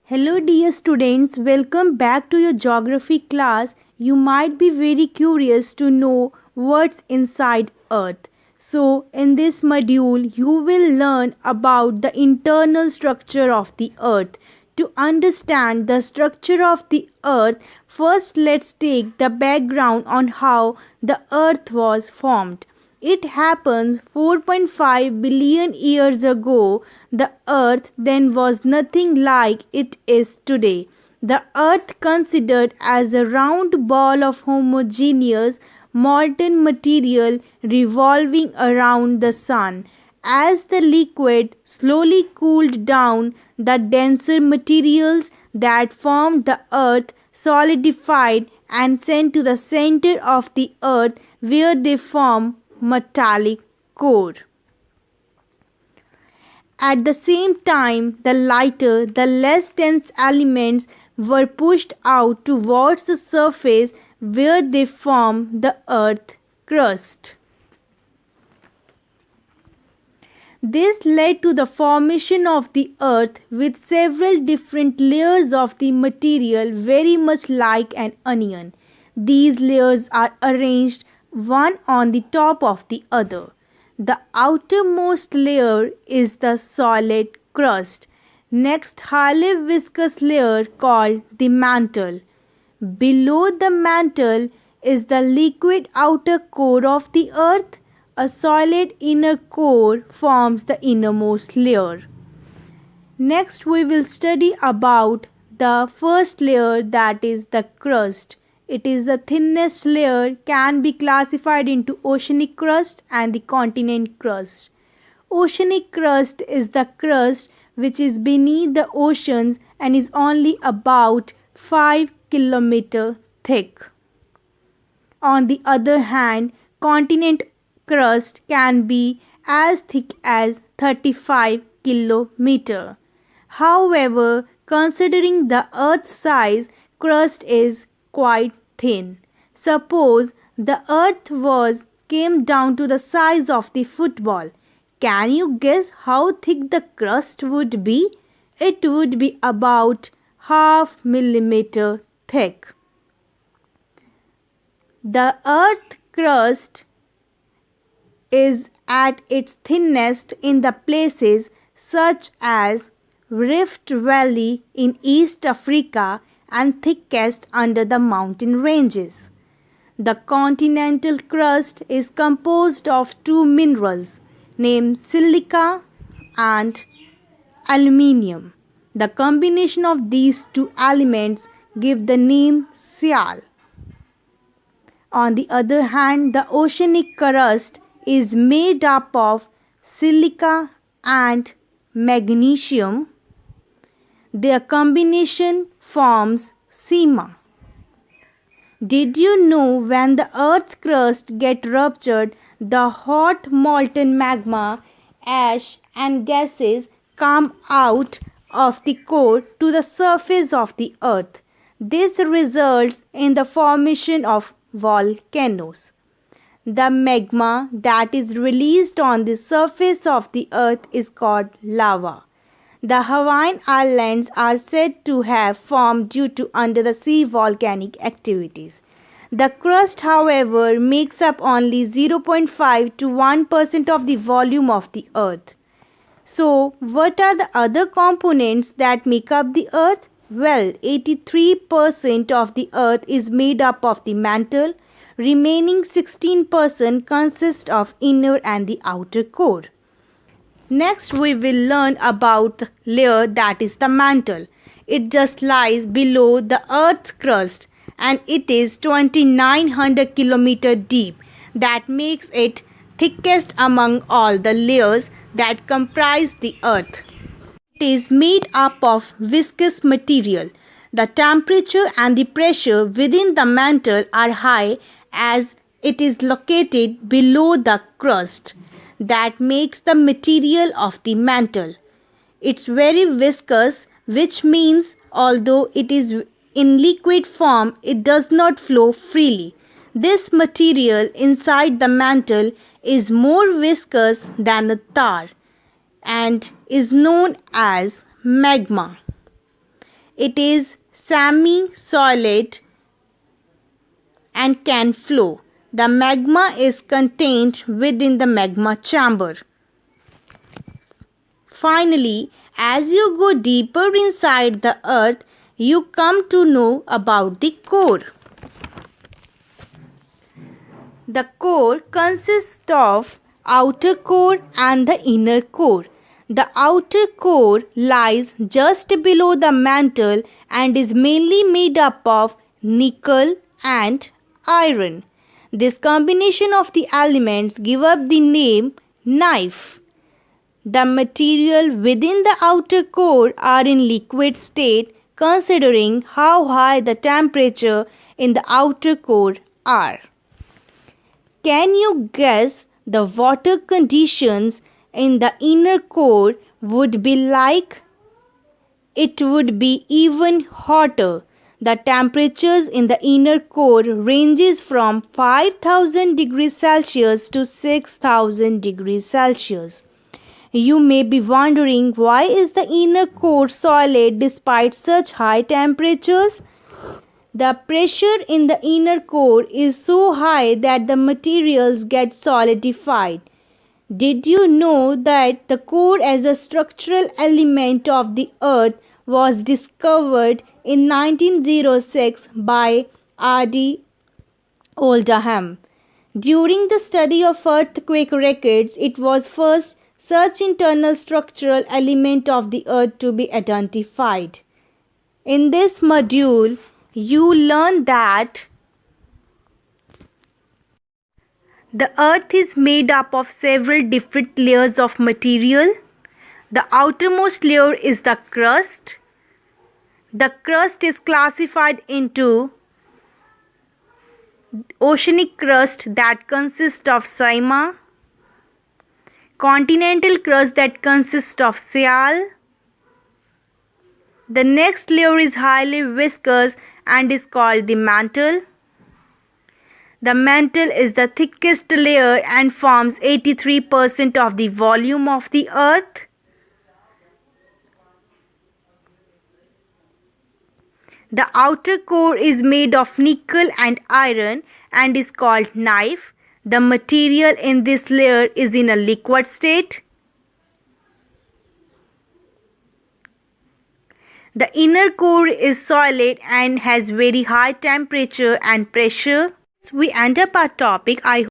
Hello dear students, welcome back to your geography class. You might be very curious to know what's inside Earth. So, in this module, you will learn about the internal structure of the Earth. To understand the structure of the Earth, first let's take the background on how the Earth was formed. It happened 4.5 billion years ago. The earth then was nothing like it is today. The earth considered as a round ball of homogeneous molten material revolving around the sun. As the liquid slowly cooled down, the denser materials that formed the earth solidified and sent to the center of the earth where they form metallic core. At the same time, the lighter, the less dense elements were pushed out towards the surface where they form the earth crust. This led to the formation of the earth with several different layers of the material very much like an onion. These layers are arranged one on the top of the other. The outermost layer is the solid crust. Next, highly viscous layer called the mantle. Below the mantle is the liquid outer core of the earth. A solid inner core forms the innermost layer. Next, we will study about the first layer, that is the crust. It is the thinnest layer, can be classified into oceanic crust and the continent crust. Oceanic crust is the crust which is beneath the oceans and is only about 5 km thick. On the other hand, continent crust can be as thick as 35 km. However, considering the Earth's size, crust is quite thin. Suppose the Earth came down to the size of the football. Can you guess how thick the crust would be? It would be about half millimeter thick. The Earth crust is at its thinnest in the places such as Rift Valley in East Africa and thickest under the mountain ranges. The continental crust is composed of two minerals named silica and aluminium. The combination of these two elements give the name Sial. On the other hand, the oceanic crust is made up of silica and magnesium. Their combination forms Sima. Did you know when the Earth's crust gets ruptured, the hot molten magma, ash and gases come out of the core to the surface of the Earth? This results in the formation of volcanoes. The magma that is released on the surface of the Earth is called lava. The Hawaiian Islands are said to have formed due to under-the-sea volcanic activities. The crust, however, makes up only 0.5 to 1% of the volume of the Earth. So, what are the other components that make up the Earth? Well, 83% of the Earth is made up of the mantle. Remaining 16% consists of inner and the outer core. Next, we will learn about the layer that is the mantle. It just lies below the Earth's crust and it is 2900 km deep. That makes it thickest among all the layers that comprise the Earth. It is made up of viscous material. The temperature and the pressure within the mantle are high as it is located below the crust. That makes the material of the mantle. It's very viscous, which means although it is in liquid form, it does not flow freely. This material inside the mantle is more viscous than the tar and is known as magma. it is semi-solid and can flow. The magma is contained within the magma chamber. Finally, as you go deeper inside the earth, you come to know about the core. The core consists of outer core and the inner core. The outer core lies just below the mantle and is mainly made up of nickel and iron. This combination of the elements give up the name knife. The material within the outer core are in liquid state considering how high the temperature in the outer core are. Can you guess the water conditions in the inner core would be like? It would be even hotter. The temperatures in the inner core ranges from 5000 degrees Celsius to 6000 degrees Celsius. You may be wondering, why is the inner core solid despite such high temperatures? The pressure in the inner core is so high that the materials get solidified. Did you know that the core as a structural element of the earth was discovered in 1906 by R.D. Oldham? During the study of earthquake records, it was first such internal structural element of the earth to be identified. In this module, you learn that the earth is made up of several different layers of material. The outermost layer is the crust. The crust is classified into oceanic crust that consists of sima, continental crust that consists of shale. The next layer is highly viscous and is called the mantle. The mantle is the thickest layer and forms 83% of the volume of the earth. The outer core is made of nickel and iron and is called knife. The material in this layer is in a liquid state. The inner core is solid and has very high temperature and pressure. We end up our topic. I